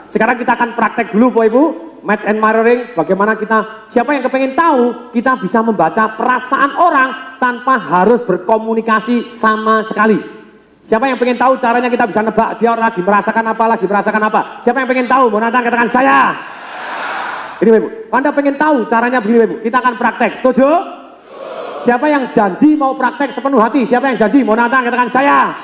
Sekarang kita akan praktek dulu Bapak Ibu, match and mirroring, bagaimana siapa yang kepengen tahu, kita bisa membaca perasaan orang tanpa harus berkomunikasi sama sekali. Siapa yang pengen tahu caranya kita bisa nebak, dia lagi merasakan apa, siapa yang pengen tahu, mau nantang katakan saya. Ini Bapak Ibu, Anda pengen tahu caranya begini Bapak Ibu, kita akan praktek, setuju? Siapa yang janji mau praktek sepenuh hati, siapa yang janji mau nantang katakan saya.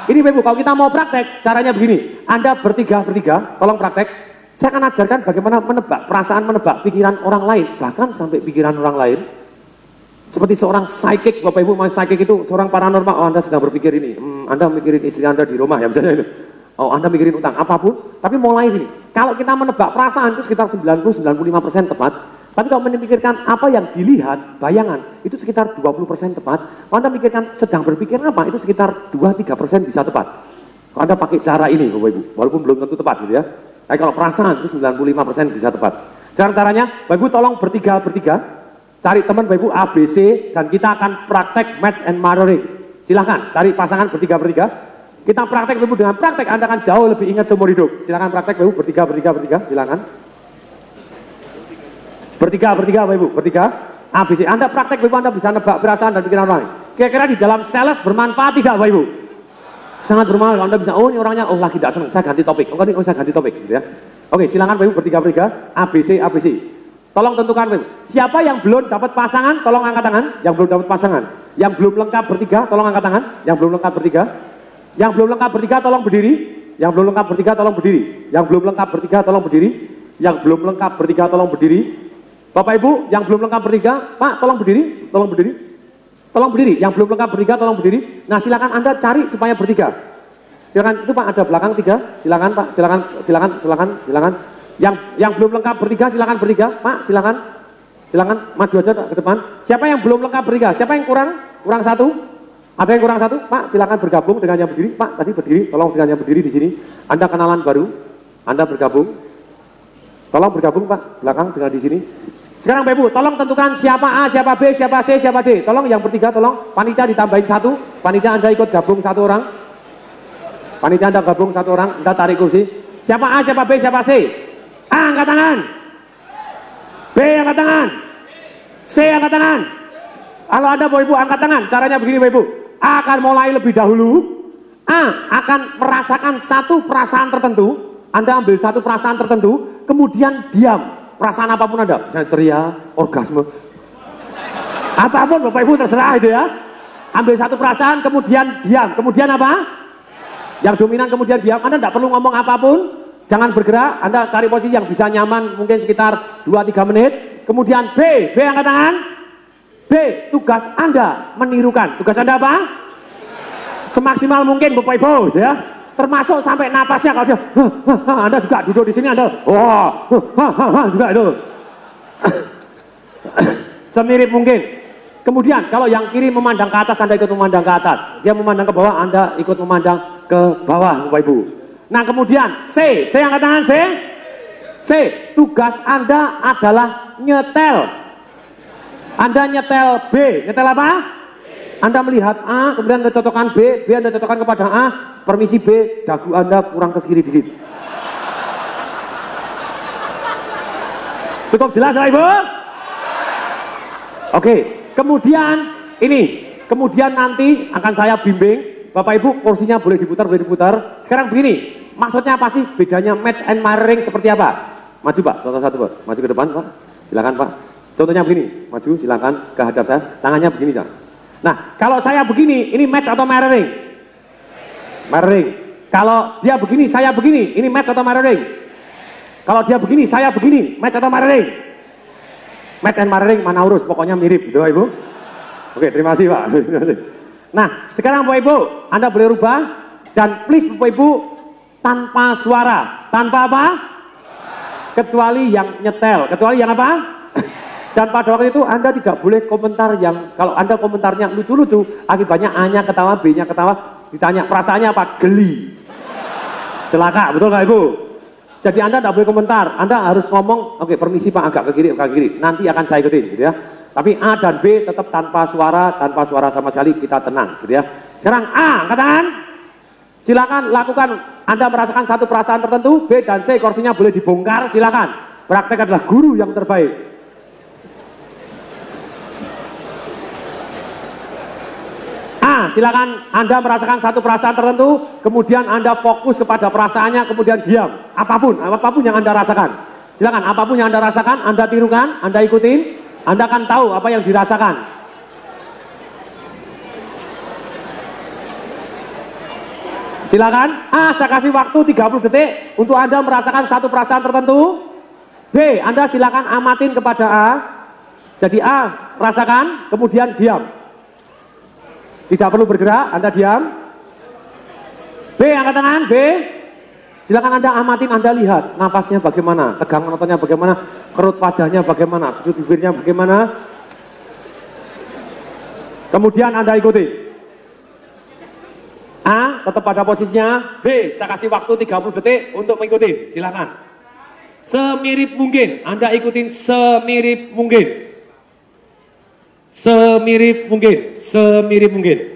Ini Bapak Ibu, kalau kita mau praktek, caranya begini. Anda bertiga, tolong praktek. Saya akan ajarkan bagaimana menebak, perasaan menebak pikiran orang lain. Bahkan sampai pikiran orang lain. Seperti seorang psychic, Bapak Ibu, psychic itu seorang paranormal. Oh, Anda sedang berpikir ini. Anda mikirin istri Anda di rumah, ya misalnya itu. Oh, Anda mikirin utang, apapun. Tapi mulai ini. Kalau kita menebak perasaan itu sekitar 90-95% tepat. Tapi kalau memikirkan apa yang dilihat, bayangan, itu sekitar 20% tepat. Kalau Anda mikirkan sedang berpikir apa, itu sekitar 2-3% bisa tepat. Kalau Anda pakai cara ini, Bapak Ibu, walaupun belum tentu tepat gitu ya. Tapi kalau perasaan itu 95% bisa tepat. Sekarang caranya, Bapak Ibu tolong bertiga, cari teman Bapak Ibu A, B, C, dan kita akan praktek match and mirroring. Silahkan, cari pasangan bertiga. Kita praktek Bapak Ibu, dengan praktek Anda akan jauh lebih ingat seumur hidup. Silahkan praktek Bapak Ibu, bertiga, silahkan. Bertiga Bapak Ibu, ABC. Anda praktek Bapak Ibu, Anda bisa nebak perasaan dan pikiran orang lain. Kira-kira di dalam sales bermanfaat tidak Bapak Ibu? Sangat bermanfaat. Anda bisa, oh ini orangnya, oh lagi tidak senang, saya ganti topik. Oh saya ganti topik, gitu ya. Oke, silakan Bapak Ibu, bertiga, ABC. Tolong tentukan Bapak Ibu. Siapa yang belum dapat pasangan, tolong angkat tangan. Yang belum dapat pasangan. Yang belum lengkap bertiga, tolong angkat tangan. Yang belum lengkap bertiga. Yang belum lengkap bertiga, tolong berdiri. Yang belum lengkap bertiga, tolong berdiri. Yang belum lengkap bertiga, tolong berdiri. Yang belum lengkap bertiga, tolong berdiri. Bapak Ibu yang belum lengkap bertiga, Pak tolong berdiri. Yang belum lengkap bertiga tolong berdiri. Nah silakan Anda cari supaya bertiga. Silakan itu Pak, ada belakang tiga. Silakan Pak, silakan. Yang belum lengkap bertiga silakan bertiga. Pak silakan maju aja ke depan. Siapa yang belum lengkap bertiga? Siapa yang kurang satu? Ada yang kurang satu? Pak silakan bergabung dengan yang berdiri. Pak tadi berdiri, tolong dengan yang berdiri di sini. Anda kenalan baru, Anda bergabung. Tolong bergabung Pak, belakang dengan di sini. Sekarang Bapak Ibu, tolong tentukan siapa A, siapa B, siapa C, siapa D. Tolong yang bertiga, tolong panitia ditambahin satu. Panitia Anda ikut gabung satu orang. Panitia Anda gabung satu orang, Anda tarik kursi. Siapa A, siapa B, siapa C? A angkat tangan. B angkat tangan. C angkat tangan. Kalau Anda Bapak Ibu angkat tangan, caranya begini Bapak Ibu. A akan mulai lebih dahulu. A akan merasakan satu perasaan tertentu. Anda ambil satu perasaan tertentu, kemudian diam. Perasaan apapun Anda, misalnya ceria, orgasme, apapun Bapak Ibu terserah itu ya. Ambil satu perasaan, kemudian diam. Kemudian apa? Yang dominan kemudian diam. Anda tidak perlu ngomong apapun, jangan bergerak. Anda cari posisi yang bisa nyaman, mungkin sekitar 2-3 menit. Kemudian B angkat tangan. B, tugas Anda menirukan. Tugas Anda apa? Semaksimal mungkin Bapak Ibu gitu ya. Termasuk sampai napasnya, kalau dia Anda juga duduk di sini, Anda juga itu semirip mungkin. Kemudian kalau yang kiri memandang ke atas, Anda ikut memandang ke atas. Dia memandang ke bawah, Anda ikut memandang ke bawah Bapak Ibu. Nah kemudian C angkat tangan. C, tugas Anda adalah nyetel. Anda nyetel B, nyetel apa? Anda melihat A, kemudian Anda cocokkan B Anda cocokkan kepada A, permisi B, dagu Anda kurang ke kiri dikit. Cukup jelas Bapak Ibu? Oke, kemudian nanti akan saya bimbing, Bapak Ibu kursinya boleh diputar. Sekarang begini, maksudnya apa sih bedanya match and mirroring seperti apa? Maju Pak, contoh satu Pak, maju ke depan Pak, silakan Pak. Contohnya begini, maju silakan ke hadap saya, tangannya begini Pak. Nah, kalau saya begini, ini match atau mirroring? Mirroring. Kalau dia begini, saya begini, ini match atau mirroring? Kalau dia begini, saya begini, match atau mirroring? Match and mirroring mana urus, pokoknya mirip gitu Bapak Ibu. Oke, terima kasih Pak. Nah, sekarang Bapak Ibu, Anda boleh rubah dan please Bapak Ibu tanpa suara, tanpa apa? Kecuali yang nyetel, kecuali yang apa? Dan pada waktu itu Anda tidak boleh komentar yang, kalau Anda komentarnya lucu-lucu, akibatnya A-nya ketawa, B-nya ketawa, ditanya perasaannya apa? Geli. Celaka, betul nggak Ibu? Jadi Anda tidak boleh komentar, Anda harus ngomong, oke permisi Pak agak ke kiri, nanti akan saya ikutin gitu ya. Tapi A dan B tetap tanpa suara sama sekali, kita tenang gitu ya. Sekarang A, angkat tangan. Silakan lakukan Anda merasakan satu perasaan tertentu, B dan C kursinya boleh dibongkar, silakan. Praktek adalah guru yang terbaik. A, silakan Anda merasakan satu perasaan tertentu, kemudian Anda fokus kepada perasaannya, kemudian diam. Apapun yang Anda rasakan. Silakan, apapun yang Anda rasakan, Anda tirukan, Anda ikutin, Anda akan tahu apa yang dirasakan. Silakan, A, saya kasih waktu 30 detik untuk Anda merasakan satu perasaan tertentu. B, Anda silakan amatin kepada A. Jadi A, rasakan, kemudian diam. Tidak perlu bergerak, Anda diam. B, angkat tangan, B. Silakan Anda amatin, Anda lihat nafasnya bagaimana, tegangan ototnya bagaimana, kerut wajahnya bagaimana, sudut bibirnya bagaimana. Kemudian Anda ikuti. A, tetap pada posisinya. B, saya kasih waktu 30 detik untuk mengikuti. Silakan. Semirip mungkin, Anda ikutin semirip mungkin. Semirip mungkin, semirip mungkin.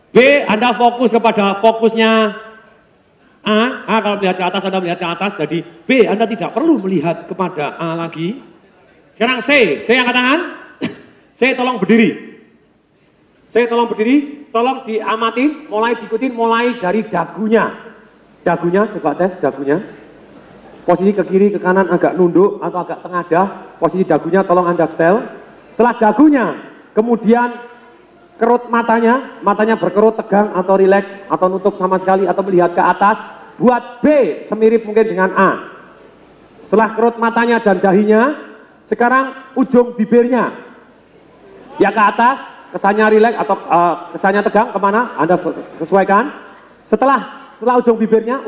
B, Anda fokus kepada fokusnya A. Kalau melihat ke atas, Anda melihat ke atas. Jadi B, Anda tidak perlu melihat kepada A lagi. Sekarang C angkat tangan. C, tolong berdiri. C, tolong berdiri. Tolong diamati, mulai diikutin, mulai dari dagunya. Dagunya, coba tes dagunya. Posisi ke kiri, ke kanan, agak nunduk atau agak tengadah. Posisi dagunya tolong Anda setel. Setelah dagunya, kemudian kerut matanya berkerut, tegang atau rileks, atau nutup sama sekali, atau melihat ke atas. Buat B, semirip mungkin dengan A. Setelah kerut matanya dan dahinya, sekarang ujung bibirnya. Ya ke atas, kesannya rileks atau kesannya tegang, kemana? Anda sesuaikan. Setelah ujung bibirnya,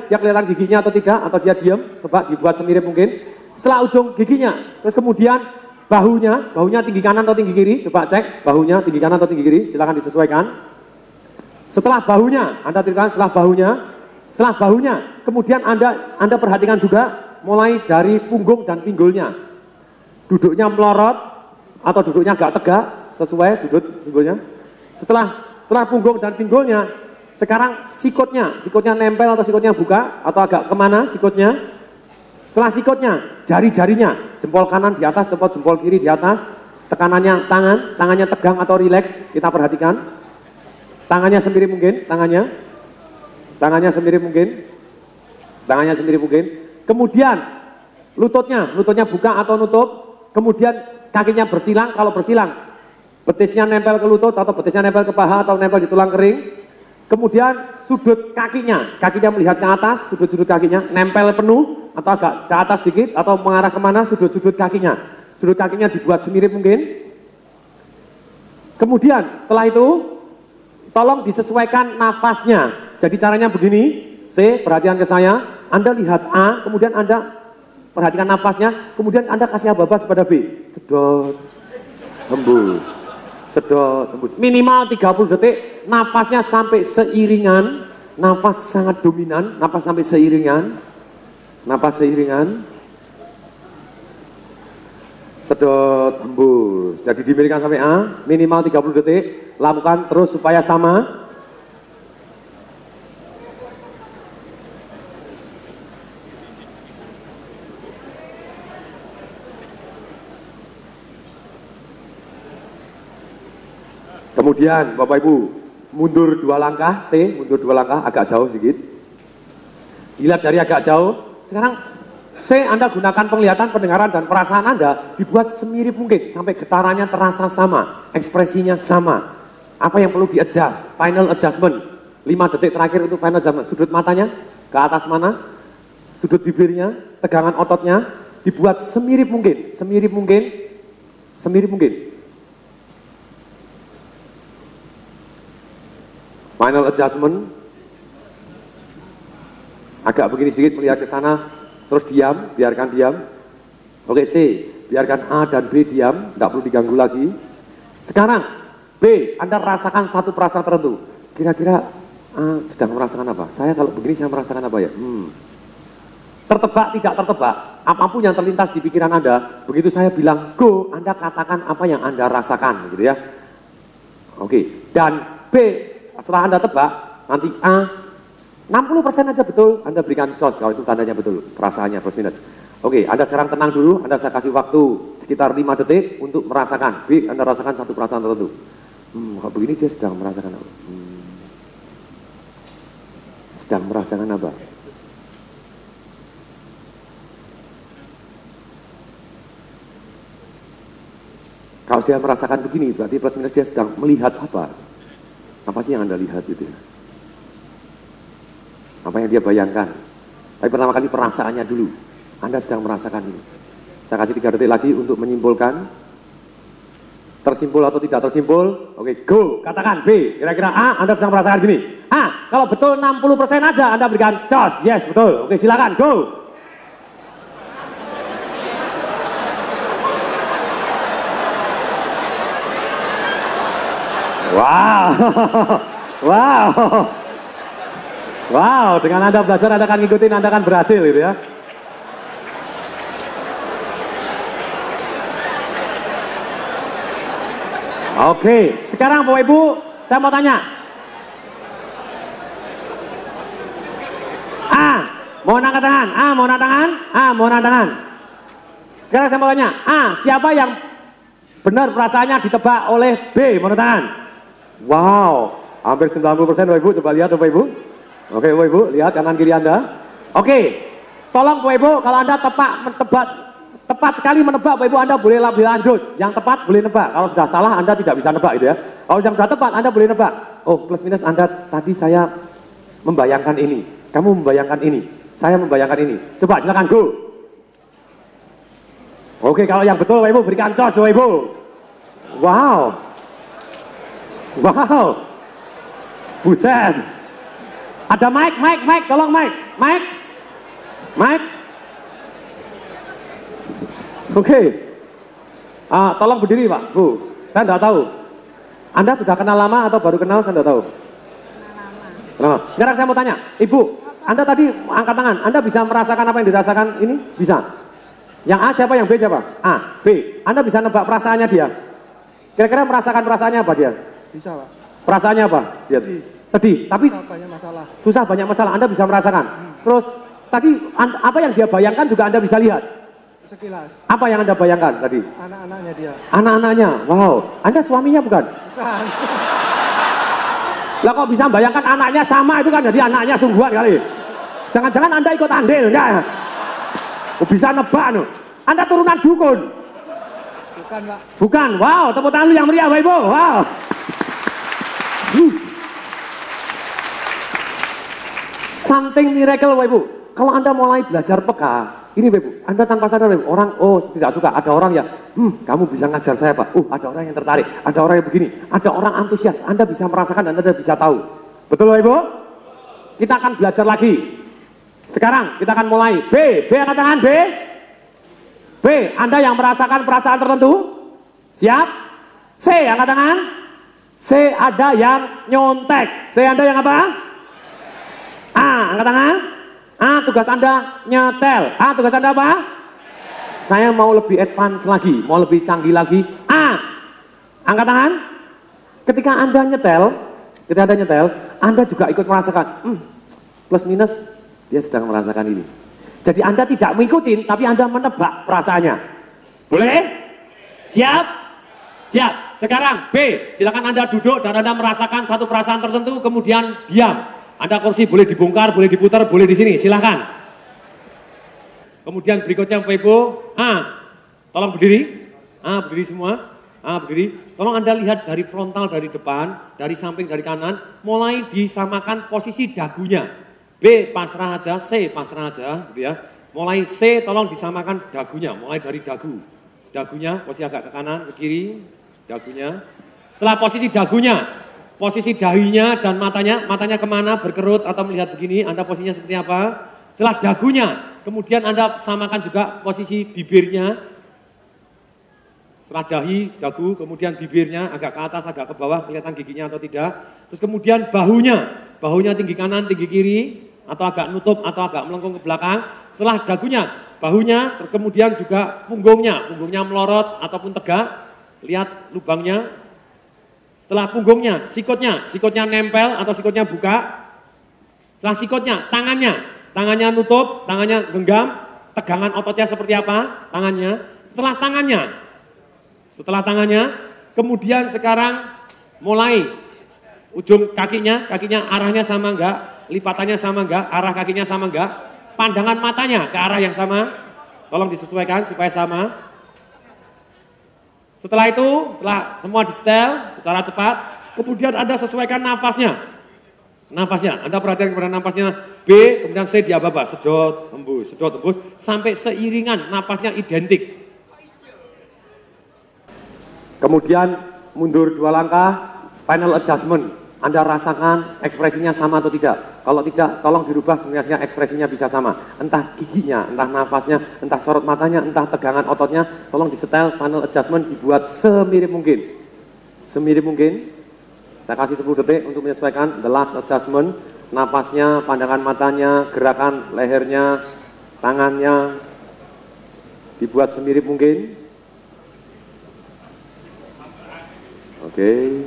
dia kelihatan giginya atau tidak, atau dia diam, coba dibuat semirip mungkin. Setelah ujung giginya, terus kemudian bahunya tinggi kanan atau tinggi kiri, coba cek, bahunya tinggi kanan atau tinggi kiri, silakan disesuaikan. Setelah bahunya, Anda tirukan setelah bahunya, kemudian Anda perhatikan juga, mulai dari punggung dan pinggulnya. Duduknya melorot, atau duduknya agak tegak, sesuai duduk pinggulnya. Setelah punggung dan pinggulnya, sekarang sikutnya nempel atau sikutnya buka, atau agak kemana sikutnya. Setelah sikutnya, jari-jarinya, jempol kanan di atas, jempol kiri di atas, tekanannya tangannya tegang atau rileks, kita perhatikan. Tangannya semirip mungkin, tangannya semirip mungkin. Kemudian lututnya buka atau nutup, kemudian kakinya bersilang, kalau bersilang betisnya nempel ke lutut atau betisnya nempel ke paha atau nempel di tulang kering. Kemudian sudut kakinya melihat ke atas, sudut kakinya nempel penuh atau agak ke atas sedikit atau mengarah kemana sudut kakinya. Sudut kakinya dibuat semirip mungkin. Kemudian setelah itu tolong disesuaikan nafasnya. Jadi caranya begini, C, perhatian ke saya, Anda lihat A, kemudian Anda perhatikan nafasnya, kemudian Anda kasih aba-aba pada B. Sedot, hembus. Sedot, hembus. Minimal 30 detik, nafasnya sampai seiringan, nafas sangat dominan, nafas sampai seiringan. Sedot, hembus. Jadi diberikan sampai A, minimal 30 detik, lakukan terus supaya sama. Kemudian Bapak Ibu mundur 2 langkah, C, mundur 2 langkah, agak jauh sedikit. Dilihat dari agak jauh. Sekarang C, Anda gunakan penglihatan, pendengaran, dan perasaan Anda dibuat semirip mungkin, sampai getarannya terasa sama, ekspresinya sama. Apa yang perlu di-adjust, final adjustment. 5 detik terakhir untuk final adjustment. Sudut matanya, ke atas mana, sudut bibirnya, tegangan ototnya, dibuat semirip mungkin. Final adjustment, agak begini sedikit melihat ke sana, terus diam, biarkan diam. Oke C, biarkan A dan B diam, tidak perlu diganggu lagi. Sekarang B, Anda rasakan satu perasaan tertentu. Kira-kira A sedang merasakan apa? Saya kalau begini saya merasakan apa ya? Tertebak, tidak tertebak, apapun yang terlintas di pikiran Anda, begitu saya bilang go, Anda katakan apa yang Anda rasakan, gitu ya. Oke, dan B, setelah Anda tebak, nanti A, 60% aja betul, Anda berikan cos, kalau itu tandanya betul, perasaannya plus minus. Oke, Anda sekarang tenang dulu, Anda saya kasih waktu sekitar 5 detik untuk merasakan. B, Anda rasakan satu perasaan tertentu. Kalau begini dia sedang merasakan apa? Sedang merasakan apa? Kalau dia merasakan begini, berarti plus minus dia sedang melihat apa? Apa sih yang Anda lihat gitu ya? Apa yang dia bayangkan? Tapi pertama kali perasaannya dulu. Anda sedang merasakan ini. Saya kasih 3 detik lagi untuk menyimpulkan. Tersimpul atau tidak tersimpul? Oke, go. Katakan B. Kira-kira A, Anda sedang merasakan gini. A, kalau betul 60% aja Anda berikan cos. Yes, betul. Oke, silakan. Go. Wow, wow, wow. Dengan Anda belajar, Anda akan ngikutin, Anda akan berhasil gitu ya. Oke, sekarang Bapak Ibu, saya mau tanya. A, mau angkat tangan. A, mau angkat tangan. A, mau angkat tangan. Sekarang saya mau tanya. A, siapa yang benar perasaannya ditebak oleh B, mau angkat tangan. Wow, hampir 90% Bapak Ibu, coba lihat Bapak Ibu. Oke Bapak Ibu, lihat kanan kiri Anda. Oke, tolong Bapak Ibu, kalau Anda tepat sekali menebak Bapak Ibu, Anda boleh lebih lanjut. Yang tepat boleh nebak, kalau sudah salah Anda tidak bisa nebak gitu ya. Kalau yang sudah tepat Anda boleh nebak. Oh plus minus Anda tadi saya membayangkan ini, kamu membayangkan ini, saya membayangkan ini. Coba silakan go. Oke, kalau yang betul Bapak Ibu berikan cos Bapak Ibu. Wow. Wow, buset. Ada mic, tolong mic. Oke. Tolong berdiri Pak, Bu. Saya tidak tahu. Anda sudah kenal lama atau baru kenal, saya tidak tahu. Kenal. Sekarang saya mau tanya, Ibu, Anda tadi angkat tangan, Anda bisa merasakan apa yang dirasakan ini? Bisa. Yang A siapa, yang B siapa? A, B. Anda bisa nebak perasaannya dia. Kira-kira merasakan perasaannya apa dia? Bisa Pak. Perasaannya apa? Sedih. Tapi susah banyak masalah. Susah banyak masalah, Anda bisa merasakan. Terus tadi apa yang dia bayangkan juga Anda bisa lihat. Sekilas. Apa yang Anda bayangkan tadi? Anak-anaknya dia. Anak-anaknya, wow. Anda suaminya bukan? Bukan. Lah kok bisa bayangkan anaknya sama, itu kan jadi anaknya sungguhan kali. Jangan-jangan Anda ikut andil, ya? Bisa nebak, no. Anda turunan dukun. Bukan Pak. Bukan, wow, tepuk tangan yang meriah Bapak Ibu, wow. Something miracle Bapak Ibu. Kalau Anda mulai belajar peka, ini Bapak Ibu, Anda tanpa sadar Bapak Ibu, orang tidak suka, ada orang yang kamu bisa ngajar saya Pak. Ada orang yang tertarik, ada orang yang begini, ada orang antusias. Anda bisa merasakan dan Anda bisa tahu. Betul Bapak Ibu? Kita akan belajar lagi. Sekarang kita akan mulai. B angkat tangan B. B, Anda yang merasakan perasaan tertentu? Siap? C, angkat tangan. C, ada yang nyontek. C, Anda yang apa? A, angkat tangan. A, tugas Anda nyetel. A, tugas Anda apa? Saya mau lebih advance lagi, mau lebih canggih lagi. A, angkat tangan. Ketika Anda nyetel, Anda juga ikut merasakan. Plus minus, dia sedang merasakan ini. Jadi Anda tidak mengikuti, tapi Anda menebak perasaannya. Boleh? Siap? Siap. Sekarang B, silakan Anda duduk dan Anda merasakan satu perasaan tertentu, kemudian diam. Anda kursi boleh dibongkar, boleh diputar, boleh di sini. Silakan. Kemudian berikutnya Bapak Ibu, A, tolong berdiri. A, berdiri semua. A, berdiri. Tolong Anda lihat dari frontal, dari depan, dari samping, dari kanan, mulai disamakan posisi dagunya. B, pasrah aja, C, pasrah aja, gitu ya. Mulai C, tolong disamakan dagunya, mulai dari dagu. Dagunya, posisi agak ke kanan, ke kiri, dagunya. Setelah posisi dagunya, posisi dahinya dan matanya kemana, berkerut atau melihat begini, Anda posisinya seperti apa. Setelah dagunya, kemudian Anda samakan juga posisi bibirnya. Setelah dahi, dagu, kemudian bibirnya agak ke atas, agak ke bawah, kelihatan giginya atau tidak. Terus kemudian bahunya tinggi kanan, tinggi kiri, atau agak nutup atau agak melengkung ke belakang. Setelah dagunya, bahunya, terus kemudian juga punggungnya melorot ataupun tegak, lihat lubangnya. Setelah punggungnya, sikutnya nempel atau sikutnya buka. Setelah sikutnya, tangannya nutup, tangannya genggam, tegangan ototnya seperti apa? Tangannya. Setelah tangannya, kemudian sekarang mulai ujung kakinya arahnya sama enggak? Lipatannya sama enggak? Arah kakinya sama enggak? Pandangan matanya ke arah yang sama? Tolong disesuaikan supaya sama. Setelah itu, setelah semua di setel secara cepat, kemudian Anda sesuaikan napasnya. Anda perhatikan kepada napasnya B, kemudian C diaba-aba, sedot, hembus, sampai seiringan napasnya identik. Kemudian mundur 2 langkah, final adjustment. Anda rasakan ekspresinya sama atau tidak. Kalau tidak, tolong dirubah sehingga ekspresinya bisa sama. Entah giginya, entah nafasnya, entah sorot matanya, entah tegangan ototnya. Tolong disetel, final adjustment dibuat semirip mungkin. Saya kasih 10 detik untuk menyesuaikan the last adjustment. Nafasnya, pandangan matanya, gerakan lehernya, tangannya. Dibuat semirip mungkin. Oke.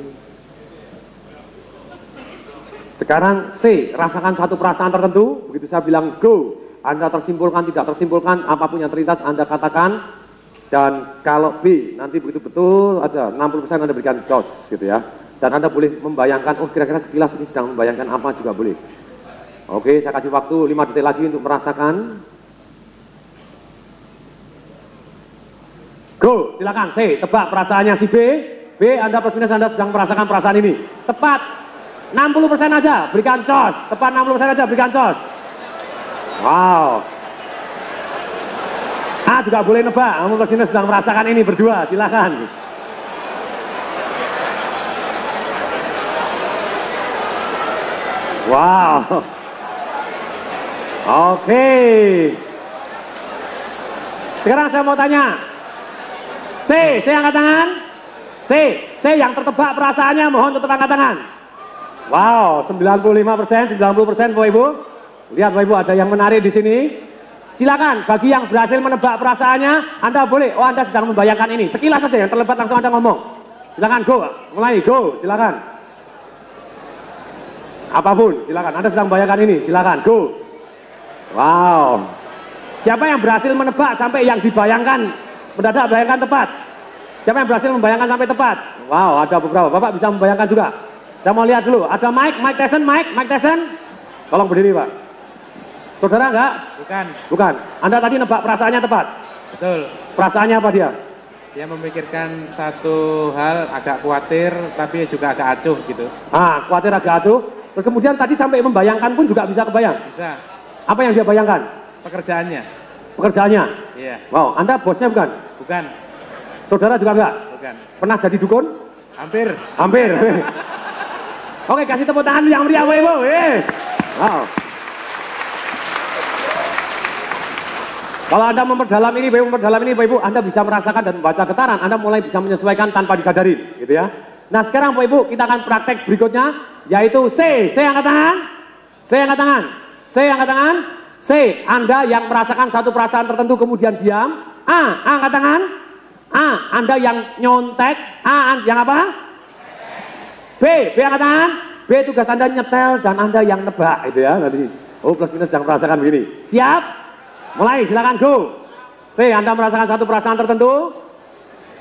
Sekarang C, rasakan satu perasaan tertentu, begitu saya bilang go, Anda tersimpulkan, tidak tersimpulkan, apapun yang terlintas Anda katakan, dan kalau B, nanti begitu betul aja, 60% Anda berikan jos, gitu ya, dan Anda boleh membayangkan, oh kira-kira sekilas ini sedang membayangkan apa juga boleh. Oke, saya kasih waktu 5 detik lagi untuk merasakan. Go, silakan C, tebak perasaannya si B, Anda plus minus Anda sedang merasakan perasaan ini, tepat. 60% aja, berikan cos. Tepat 60% aja, berikan cos. Wow. A juga boleh nebak, kamu kesini sedang merasakan ini berdua, silakan. Wow. Oke. Sekarang saya mau tanya. C angkat tangan. C yang tertebak perasaannya, mohon tetap angkat tangan. Wow, 95%, 90% Bapak Ibu. Lihat Bapak Ibu, ada yang menarik di sini. Silakan, bagi yang berhasil menebak perasaannya, Anda boleh, oh Anda sedang membayangkan ini. Sekilas saja, yang terlibat langsung Anda ngomong. Silakan, go, mulai, go, silakan. Apapun, silakan, Anda sedang membayangkan ini, silakan, go. Wow. Siapa yang berhasil menebak sampai yang dibayangkan, mendadak bayangkan tepat? Siapa yang berhasil membayangkan sampai tepat? Wow, ada beberapa, Bapak bisa membayangkan juga. Saya mau lihat dulu, ada Mike Tyson. Tolong berdiri Pak. Saudara enggak? Bukan. Anda tadi nebak perasaannya tepat? Betul. Perasaannya apa dia? Dia memikirkan satu hal agak khawatir, tapi juga agak acuh gitu. Khawatir agak acuh. Terus kemudian tadi sampai membayangkan pun juga bisa kebayang? Bisa. Apa yang dia bayangkan? Pekerjaannya? Iya. Wow, Anda bosnya bukan? Bukan. Saudara juga enggak? Bukan. Pernah jadi dukun? Hampir. Oke, kasih tepuk tangan yang meriah, Ibu. Wow. Kalau Anda memperdalam ini, Bapak Ibu, Anda bisa merasakan dan membaca getaran, Anda mulai bisa menyesuaikan tanpa disadari, gitu ya. Nah, sekarang Bapak Ibu, kita akan praktek berikutnya, yaitu C angkat tangan. C, Anda yang merasakan satu perasaan tertentu kemudian diam. A, angkat tangan. A, Anda yang nyontek. A, yang apa? B angkat tangan. B tugas Anda nyetel dan Anda yang nebak itu ya nanti. Oh plus minus sedang merasakan begini. Siap? Mulai silakan go. C Anda merasakan satu perasaan tertentu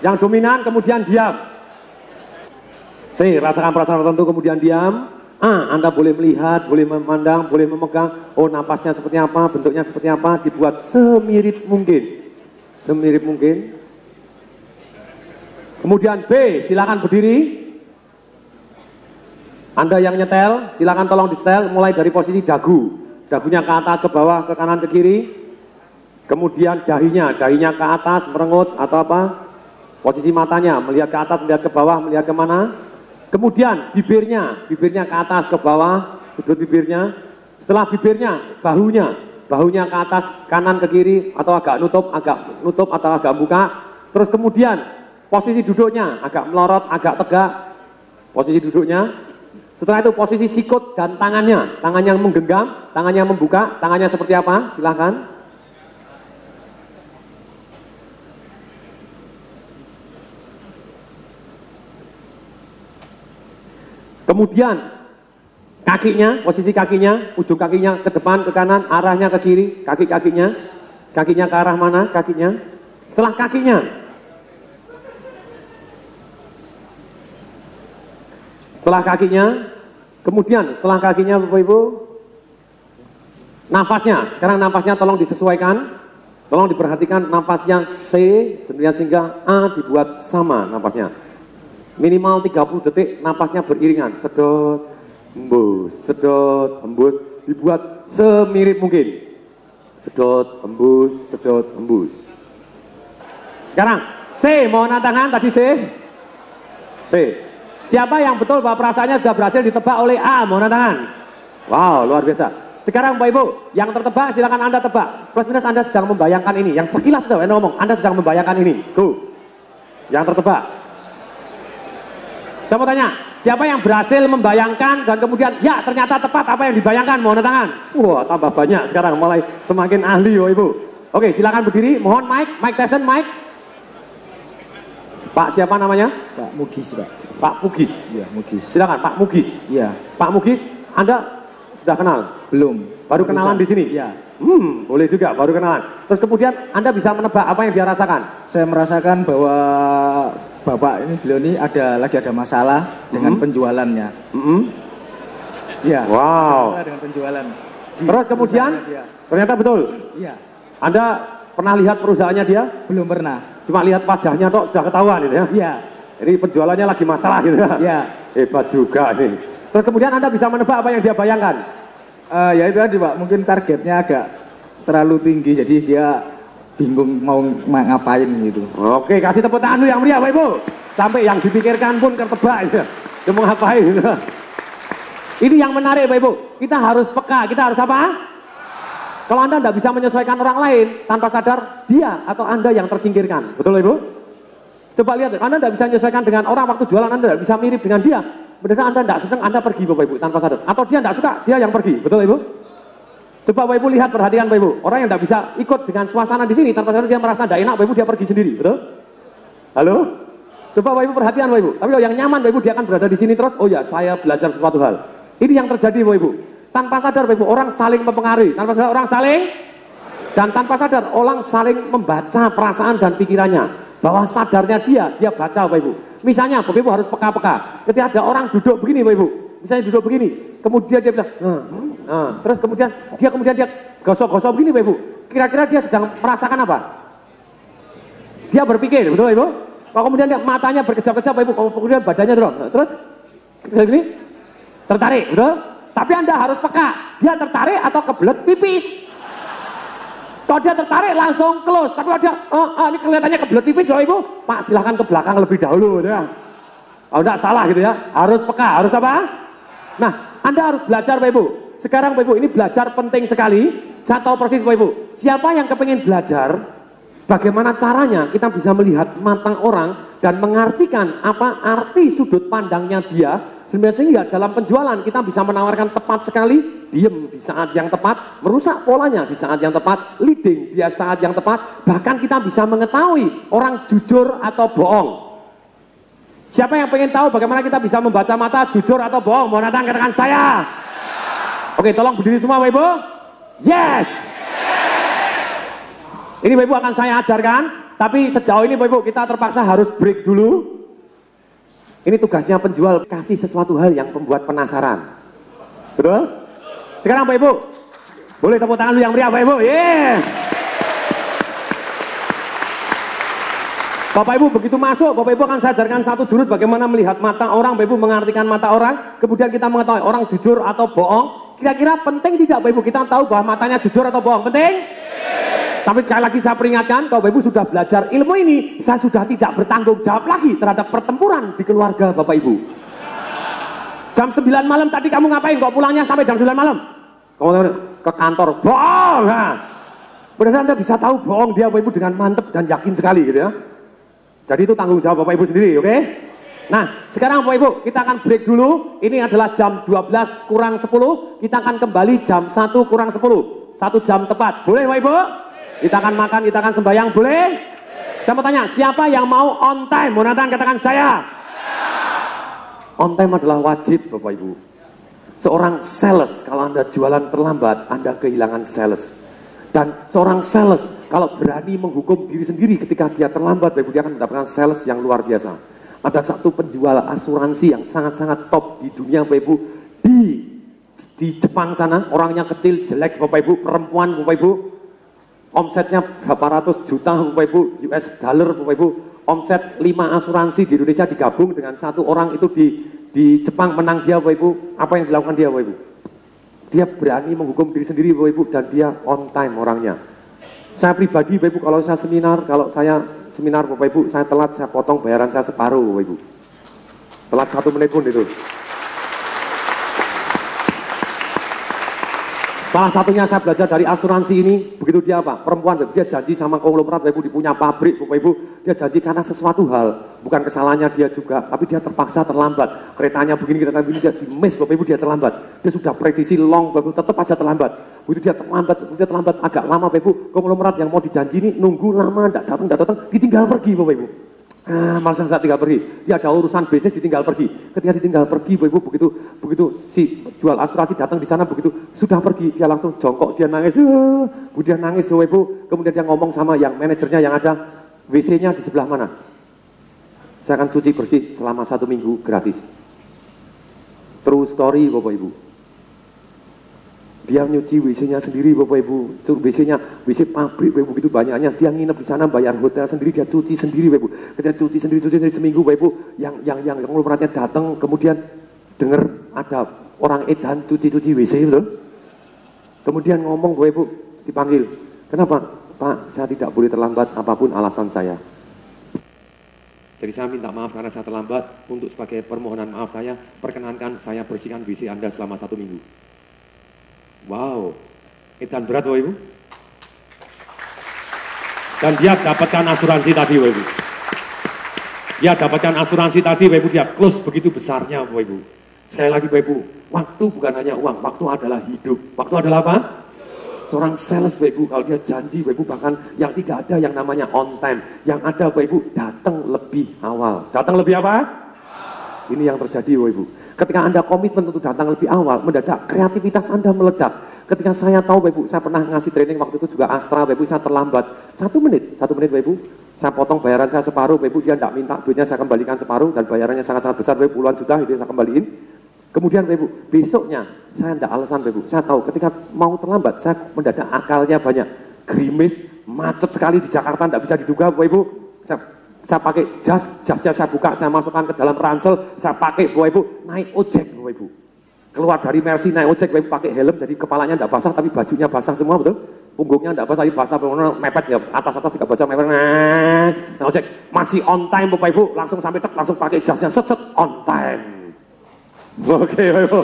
yang dominan kemudian diam. C rasakan perasaan tertentu kemudian diam. A Anda boleh melihat, boleh memandang, boleh memegang. Oh napasnya seperti apa, bentuknya seperti apa, dibuat semirip mungkin. Kemudian B silakan berdiri. Anda yang nyetel, silakan tolong di setel mulai dari posisi dagunya ke atas, ke bawah, ke kanan, ke kiri. Kemudian dahinya ke atas, merengut atau apa? Posisi matanya, melihat ke atas, melihat ke bawah, melihat kemana? Kemudian bibirnya ke atas, ke bawah, sudut bibirnya. Setelah bibirnya, bahunya ke atas, kanan ke kiri, atau agak nutup atau agak buka. Terus kemudian posisi duduknya agak melorot, agak tegak, posisi duduknya. Setelah itu posisi sikut dan tangannya menggenggam, tangannya membuka, tangannya seperti apa? Silahkan. Kemudian kakinya, posisi kakinya, ujung kakinya ke depan, ke kanan, arahnya ke kiri, kakinya ke arah mana kakinya. Setelah kakinya, kemudian setelah kakinya Bapak Ibu, nafasnya, sekarang nafasnya tolong disesuaikan, tolong diperhatikan nafasnya C, sehingga A dibuat sama nafasnya. Minimal 30 detik nafasnya beriringan, sedot, hembus, dibuat semirip mungkin. Sedot, hembus. Sekarang C, mohon tangan tadi C. Siapa yang betul bahwa perasaannya sudah berhasil ditebak oleh A, mohon tangan. Wow, luar biasa. Sekarang Bapak Ibu, yang tertebak silakan Anda tebak. Plus minus Anda sedang membayangkan ini. Yang sekilas sudah ngomong, Anda sedang membayangkan ini. Go. Yang tertebak. Saya mau tanya, siapa yang berhasil membayangkan dan kemudian ya ternyata tepat apa yang dibayangkan, mohon tangan. Wah, tambah banyak sekarang, mulai semakin ahli Bapak Ibu. Oke, silakan berdiri, mohon Mike Tyson, Mike. Pak siapa namanya? Pak Mugis, Pak. Pak Mugis. Iya, Mugis. Silakan Pak Mugis. Iya. Pak Mugis, Anda sudah kenal? Belum. Baru kenalan di sini? Iya. Boleh juga, baru kenalan. Terus kemudian Anda bisa menebak apa yang dia rasakan? Saya merasakan bahwa Bapak ini, beliau ini lagi ada masalah dengan penjualannya. Iya. Wow. Masalah dengan penjualan. Terus kemudian ternyata betul. Iya. Anda pernah lihat perusahaannya dia? Belum pernah. Cuma lihat wajahnya toh sudah ketahuan gitu ya? Iya. Jadi penjualannya lagi masalah gitu ya? Iya. Hebat juga ini. Terus kemudian Anda bisa menebak apa yang dia bayangkan? Ya itu tadi Pak, mungkin targetnya agak terlalu tinggi, jadi dia bingung mau ngapain gitu. Oke, kasih tepuk tangan dulu yang meriah Bapak Ibu. Sampai yang dipikirkan pun ketebak gitu. Dia mau ngapain gitu. Ini yang menarik Bapak Ibu. Kita harus peka, kita harus apa? Kalau Anda tidak bisa menyesuaikan orang lain, tanpa sadar dia atau Anda yang tersingkirkan. Betul Ibu? Coba lihat, Anda tidak bisa menyesuaikan dengan orang waktu jualan, Anda tidak bisa mirip dengan dia. Benar Anda tidak senang, Anda pergi Bapak Ibu tanpa sadar. Atau dia tidak suka, dia yang pergi. Betul Ibu? Coba Bapak Ibu lihat, perhatikan Bapak Ibu. Orang yang tidak bisa ikut dengan suasana di sini, tanpa sadar dia merasa tidak enak, Bapak Ibu dia pergi sendiri. Betul? Halo? Coba Bapak Ibu perhatikan Bapak Ibu. Tapi kalau yang nyaman Bapak Ibu dia akan berada di sini terus. Oh ya, saya belajar sesuatu hal. Ini yang terjadi Bapak Ibu. Tanpa sadar Bapak Ibu, orang saling mempengaruhi. Tanpa sadar orang saling, dan tanpa sadar orang saling membaca perasaan dan pikirannya. Bahwa sadarnya dia baca Bapak Ibu. Misalnya Bapak Ibu harus peka-peka. Ketika ada orang duduk begini Bapak Ibu. Misalnya duduk begini. Kemudian dia bilang, terus kemudian dia gosok-gosok begini Bapak Ibu. Kira-kira dia sedang merasakan apa? Dia berpikir, betul Ibu? Kalau kemudian dia matanya berkejap-kejap Bapak Ibu. Kemudian badannya dorong. Terus begini, tertarik, betul? Tapi Anda harus peka. Dia tertarik atau kebelet pipis? Kalau dia tertarik langsung close, tapi kalau dia, ini kelihatannya kebelet pipis Bapak Ibu, Pak silahkan ke belakang lebih dahulu, gitu ya. Kalau tidak salah gitu ya, harus peka, harus apa? Nah, Anda harus belajar Bapak Ibu. Sekarang Bapak Ibu, ini belajar penting sekali. Saya tahu persis Bapak Ibu, siapa yang kepingin belajar, bagaimana caranya kita bisa melihat mata orang dan mengartikan apa arti sudut pandangnya dia, sehingga dalam penjualan kita bisa menawarkan tepat sekali, diem di saat yang tepat, merusak polanya di saat yang tepat, leading di saat yang tepat, bahkan kita bisa mengetahui orang jujur atau bohong. Siapa yang pengen tahu bagaimana kita bisa membaca mata jujur atau bohong? Mau datang katakan saya. Oke, tolong berdiri semua Bapak Ibu. Yes. Ini Bapak Ibu akan saya ajarkan, tapi sejauh ini Bapak Ibu kita terpaksa harus break dulu. Ini tugasnya penjual, kasih sesuatu hal yang membuat penasaran. Betul? Sekarang Bapak Ibu, boleh tepuk tangan dulu yang meriah Bapak Ibu. Yeah. Bapak Ibu begitu masuk, Bapak Ibu akan saya ajarkan satu jurus bagaimana melihat mata orang, Bapak Ibu mengartikan mata orang, kemudian kita mengetahui orang jujur atau bohong. Kira-kira penting tidak Bapak Ibu kita tahu bahwa matanya jujur atau bohong? Penting? Tapi sekali lagi saya peringatkan, kalau Bapak Ibu sudah belajar ilmu ini, saya sudah tidak bertanggung jawab lagi terhadap pertempuran di keluarga Bapak Ibu. Jam 9 malam tadi kamu ngapain? Kok pulangnya sampai jam 9 malam? Kamu ke kantor, bohong. Nah, benar Anda bisa tahu bohong dia Bapak Ibu dengan mantep dan yakin sekali gitu ya. Jadi itu tanggung jawab Bapak Ibu sendiri, oke? Nah, sekarang Bapak Ibu, kita akan break dulu. Ini adalah jam 12 kurang 10. Kita akan kembali jam 1 kurang 10. 1 jam tepat. Boleh Bapak Ibu? Kita akan makan, kita akan sembahyang, boleh? Saya mau tanya, siapa yang mau on time? Mau datang katakan saya. On time adalah wajib Bapak Ibu. Seorang sales, kalau Anda jualan terlambat, Anda kehilangan sales. Dan seorang sales, kalau berani menghukum diri sendiri ketika dia terlambat, Bapak Ibu, dia akan mendapatkan sales yang luar biasa. Ada satu penjual asuransi yang sangat-sangat top di dunia Bapak Ibu, di Jepang sana, orangnya kecil, jelek Bapak Ibu, perempuan Bapak Ibu, omsetnya berapa ratus juta Bapak Ibu, US dollar Bapak Ibu, omset 5 asuransi di Indonesia digabung dengan satu orang itu di Jepang menang dia Bapak Ibu. Apa yang dilakukan dia Bapak Ibu? Dia berani menghukum diri sendiri Bapak Ibu, dan dia on time orangnya. Saya pribadi Bapak Ibu, kalau saya seminar Bapak Ibu, saya telat, saya potong bayaran saya separuh Bapak Ibu. Telat 1 menit pun itu. Salah satunya saya belajar dari asuransi ini, begitu dia apa? Perempuan, dia janji sama konglomerat, Bapak Ibu, punya pabrik, Bapak Ibu, dia janji karena sesuatu hal, bukan kesalahannya dia juga, tapi dia terpaksa terlambat. Keretanya begini, kereta begini, dia di-miss, Bapak Ibu, dia terlambat. Dia sudah prediksi long, Bapak Ibu, tetap aja terlambat. Begitu dia terlambat agak lama, Bapak Ibu, konglomerat yang mau dijanji ini nunggu lama, enggak datang, ditinggal pergi, Bapak Ibu. Malah saya tinggal pergi. Dia ada urusan bisnis, ditinggal pergi. Ketika ditinggal pergi, Bapak Ibu, begitu si jual asuransi datang di sana, begitu sudah pergi, dia langsung jongkok, dia nangis, dia nangis Bapak Ibu. Kemudian dia ngomong sama yang manajernya yang ada, WC-nya di sebelah mana? Saya akan cuci bersih selama 1 minggu gratis. True story Bapak Ibu. Dia nyuci WC-nya sendiri Bapak Ibu. WC pabrik Bapak Ibu, begitu banyaknya. Dia nginep di sana, bayar hotel sendiri, dia cuci sendiri Bapak Ibu. Ketika cuci sendiri seminggu Bapak Ibu, yang konglomeratnya datang, kemudian dengar ada orang edan cuci WC, betul? Kemudian ngomong Bapak Ibu, dipanggil. Kenapa? Pak, saya tidak boleh terlambat apapun alasan saya. Jadi saya minta maaf karena saya terlambat. Untuk sebagai permohonan maaf saya, perkenankan saya bersihkan WC Anda selama 1 minggu. Wow, edan berat Bapak Ibu. Dan dia dapatkan asuransi tadi Bapak Ibu. Dia dapatkan asuransi tadi Bapak Ibu, dia close begitu besarnya Bapak Ibu. Sekali lagi Bapak Ibu, waktu bukan hanya uang, waktu adalah hidup. Waktu adalah apa? Seorang sales Bapak Ibu, kalau dia janji Bapak Ibu, bahkan yang tidak ada yang namanya on time. Yang ada Bapak Ibu, datang lebih awal. Datang lebih apa? Ini yang terjadi Bapak Ibu. Ketika Anda komitmen untuk datang lebih awal, mendadak kreativitas Anda meledak. Ketika saya tahu Bapak Ibu, saya pernah ngasih training waktu itu juga Astra, Bapak Ibu, saya terlambat 1 menit Bapak Ibu, saya potong bayaran saya separuh, Bapak Ibu, dia tidak minta duitnya, saya kembalikan separuh, dan bayarannya sangat-sangat besar, Bapak Ibu, puluhan juta, itu saya kembaliin. Kemudian Bapak Ibu, besoknya saya tidak alasan Bapak Ibu, saya tahu ketika mau terlambat, saya mendadak akalnya banyak, gerimis, macet sekali di Jakarta, tidak bisa diduga Bapak Ibu, saya pakai jasnya saya buka, saya masukkan ke dalam ransel, saya pakai Bapak Ibu, naik ojek Bapak Ibu. Keluar dari Mercy naik ojek Bapak Ibu, pakai helm, jadi kepalanya tidak basah tapi bajunya basah semua, betul? Punggungnya tidak basah tapi basah, mepet ya, atas tidak basah, mepet, nah ojek, masih on time Bapak Ibu, langsung sampai langsung pakai jasnya, set on time. Oke Bapak Ibu.